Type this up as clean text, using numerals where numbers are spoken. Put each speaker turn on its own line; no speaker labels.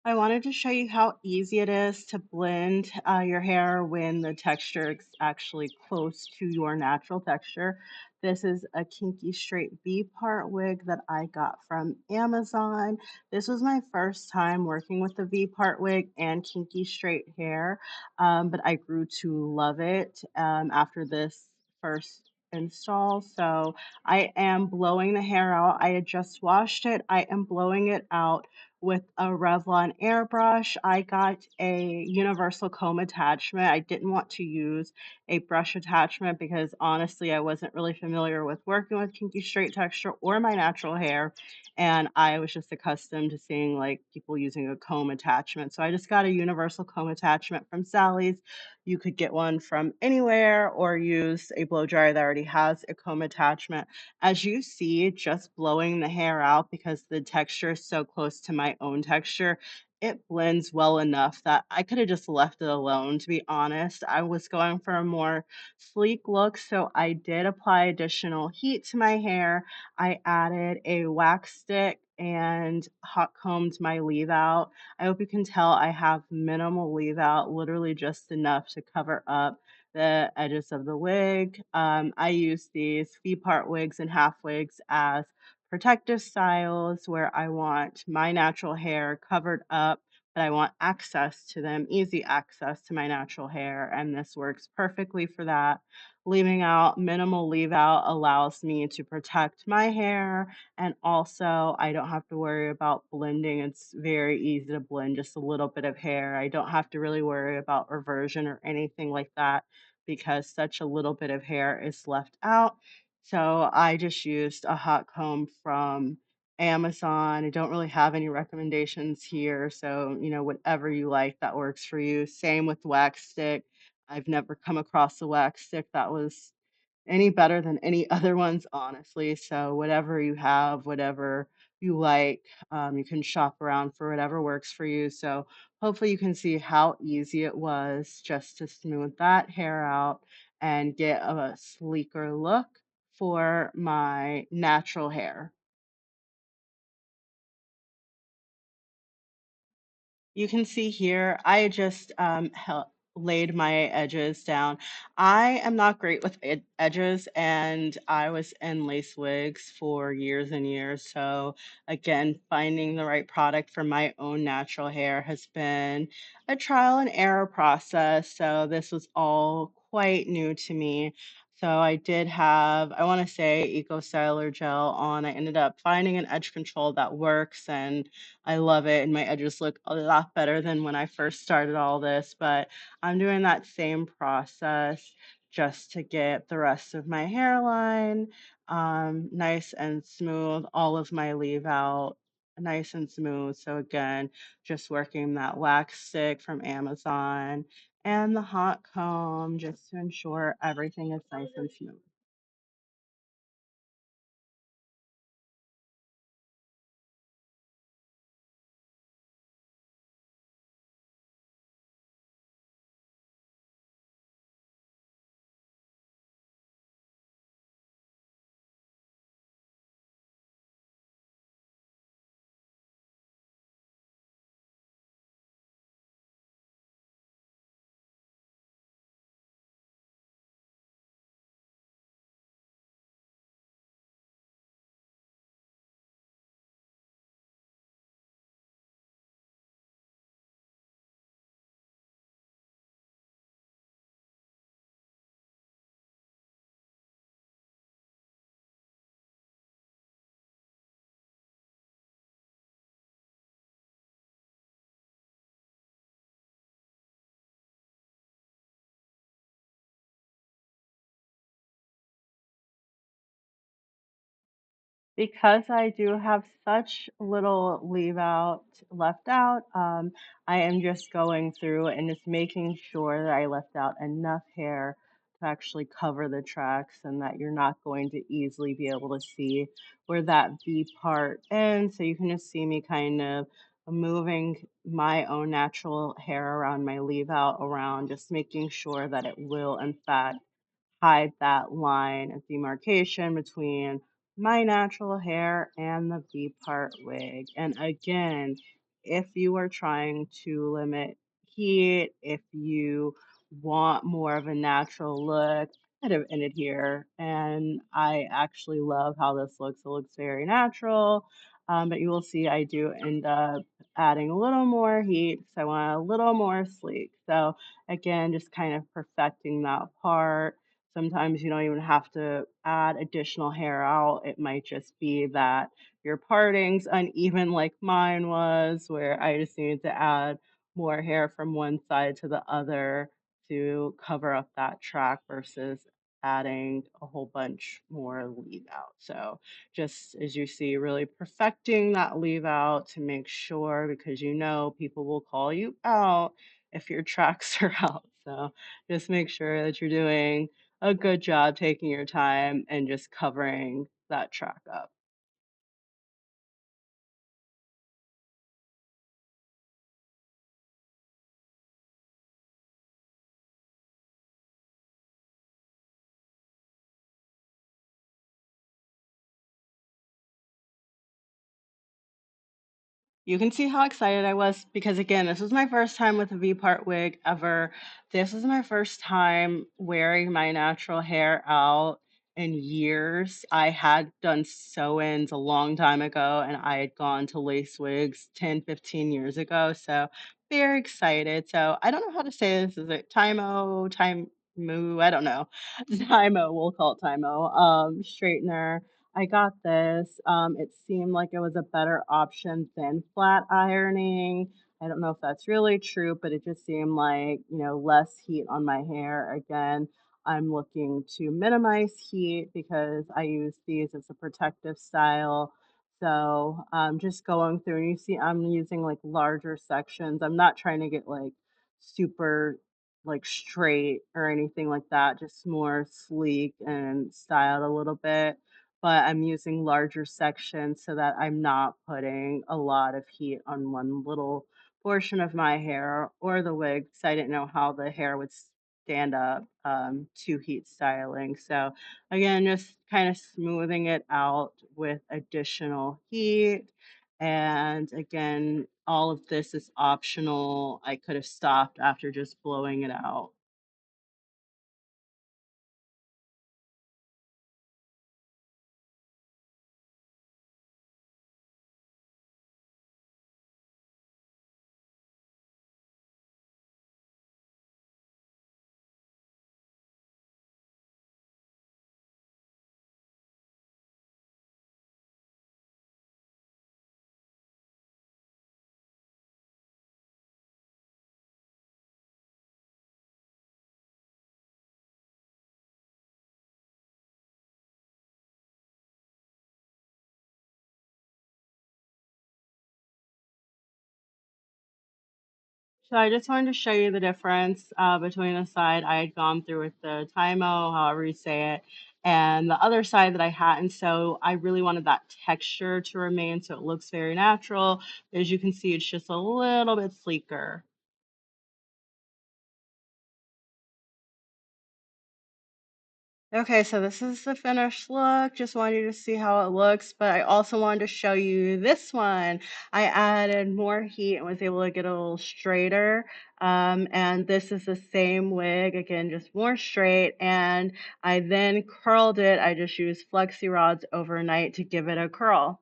I wanted to show you how easy it is to blend your hair when the texture is actually close to your natural texture. This is a kinky straight V part wig that I got from Amazon. This was my first time working with the V part wig and kinky straight hair, but I grew to love it after this first install. So I am blowing the hair out. I had just washed it. I am blowing it out with a Revlon airbrush. I got a universal comb attachment. I didn't want to use a brush attachment because honestly, I wasn't really familiar with working with kinky straight texture or my natural hair. And I was just accustomed to seeing like people using a comb attachment. So I just got a universal comb attachment from Sally's. You could get one from anywhere or use a blow dryer that already has a comb attachment. As you see, just blowing the hair out because the texture is so close to my own texture, it blends well enough that I could have just left it alone, to be honest. I was going for a more sleek look, so I did apply additional heat to my hair. I added a wax stick and hot combed my leave out. I hope you can tell I have minimal leave out, literally just enough to cover up the edges of the wig. I use these V-part wigs and half wigs as protective styles where I want my natural hair covered up, but I want access to them, easy access to my natural hair. And this works perfectly for that. Leaving out minimal leave out allows me to protect my hair. And also, I don't have to worry about blending. It's very easy to blend just a little bit of hair. I don't have to really worry about reversion or anything like that because such a little bit of hair is left out. So I just used a hot comb from Amazon. I don't really have any recommendations here. So, whatever you like that works for you. Same with wax stick. I've never come across a wax stick that was any better than any other ones, honestly. So whatever you have, whatever you like, you can shop around for whatever works for you. So hopefully you can see how easy it was just to smooth that hair out and get a sleeker look for my natural hair. You can see here, I just laid my edges down. I am not great with edges, and I was in lace wigs for years and years. So, again, finding the right product for my own natural hair has been a trial and error process. So, this was all quite new to me. So I did have, I want to say, Eco Styler gel on. I ended up finding an edge control that works, and I love it, and my edges look a lot better than when I first started all this, but I'm doing that same process just to get the rest of my hairline nice and smooth, all of my leave out nice and smooth. So again, just working that wax stick from Amazon and the hot comb just to ensure everything is nice and smooth. Because I do have such little leave out left out, I am just going through and just making sure that I left out enough hair to actually cover the tracks and that you're not going to easily be able to see where that V part ends. So you can just see me kind of moving my own natural hair around my leave out around, just making sure that it will in fact hide that line of demarcation between my natural hair and the V part wig. And again, if you are trying to limit heat, if you want more of a natural look, kind of ended here. And I actually love how this looks. It looks very natural. But you will see I do end up adding a little more heat because I want a little more sleek. So again, just kind of perfecting that part. Sometimes you don't even have to add additional hair out. It might just be that your parting's uneven like mine was, where I just needed to add more hair from one side to the other to cover up that track versus adding a whole bunch more leave out. So just as you see, really perfecting that leave out to make sure because you know people will call you out if your tracks are out. So just make sure that you're doing a good job taking your time and just covering that track up. You can see how excited I was because, again, this was my first time with a V part wig ever. This is my first time wearing my natural hair out in years. I had done sew ins a long time ago and I had gone to lace wigs 10, 15 years ago. So, very excited. So, I don't know how to say this. Is it Tymo, Time Moo? I don't know. Tymo, we'll call it Tymo. Straightener. I got this. It seemed like it was a better option than flat ironing. I don't know if that's really true, but it just seemed like, less heat on my hair. Again, I'm looking to minimize heat because I use these as a protective style. So just going through, and you see, I'm using like larger sections. I'm not trying to get like super like straight or anything like that, just more sleek and styled a little bit, but I'm using larger sections so that I'm not putting a lot of heat on one little portion of my hair or the wig because I didn't know how the hair would stand up to heat styling. So, again, just kind of smoothing it out with additional heat. And again, all of this is optional. I could have stopped after just blowing it out. So I just wanted to show you the difference between the side I had gone through with the Tymo, however you say it, and the other side that I hadn't. So I really wanted that texture to remain so it looks very natural. As you can see, it's just a little bit sleeker. Okay, so this is the finished look. Just wanted you to see how it looks, but I also wanted to show you this one. I added more heat and was able to get a little straighter. And this is the same wig, again, just more straight. And I then curled it. I just used flexi rods overnight to give it a curl.